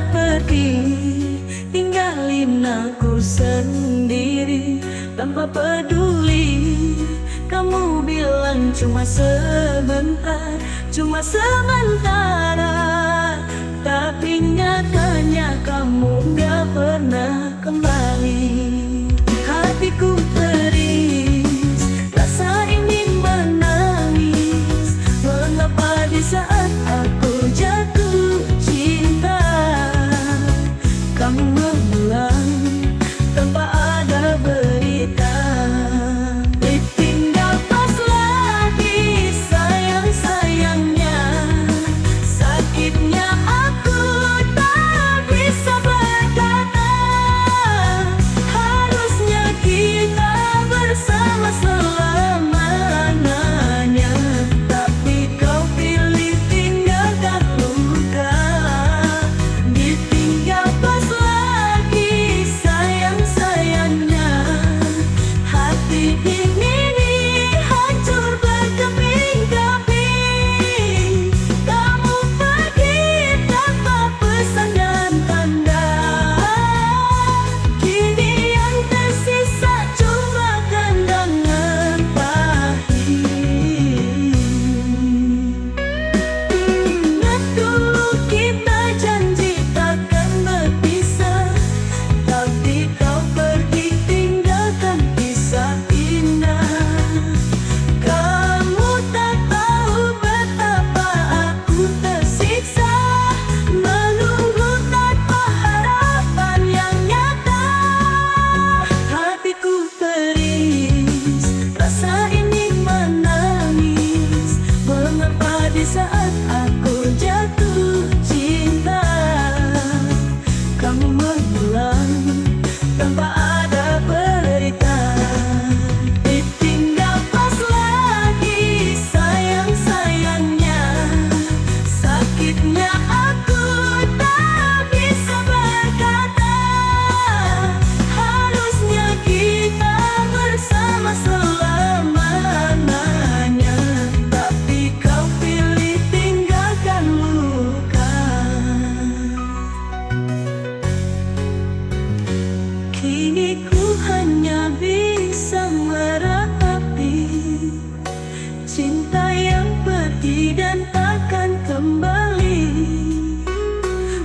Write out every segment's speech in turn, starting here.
saat pergi, tinggalin aku sendiri tanpa peduli. Kamu bilang cuma sebentar, cuma sementara, tapi nyatanya kamu gak pernah kembali. Hatiku teris, rasa ingin menangis. Mengapa di saat aku jatuh cinta, kamu menghilang tanpa ada berita. Ditinggal pas lagi sayang-sayangnya, sakitnya aku tak bisa berkata. Harusnya kita bersama selama-lamanya, tapi kau pilih tinggalkan luka. Ditinggal pas lagi sayang-sayangnya, hati ini hancur berkeping-keping. Kamu pergi tanpa pesan dan tanda, kini yang tersisa cuma kenangan pahit. Ingat dulu kita janji takkan berpisah, tapi kau pergi tinggalkan kisah indah. Kamu tak tahu betapa aku tersiksa, menunggu tanpa harapan yang nyata. Hatiku teris, rasa ingin menangis. Mengapa di saat aku jatuh cinta, kamu menghilang tanpa ada berita. Ditinggal pas lagi sayang-sayangnya, sakitnya aku tak bisa berkata. Harusnya kita bersama selama-lamanya, tapi kau pilih tinggalkan luka. Kini ku hanya bisa meratapi cinta yang pergi dan takkan kembali.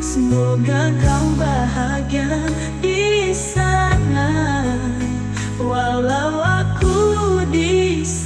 Semoga kau bahagia di sana, walau aku di sini.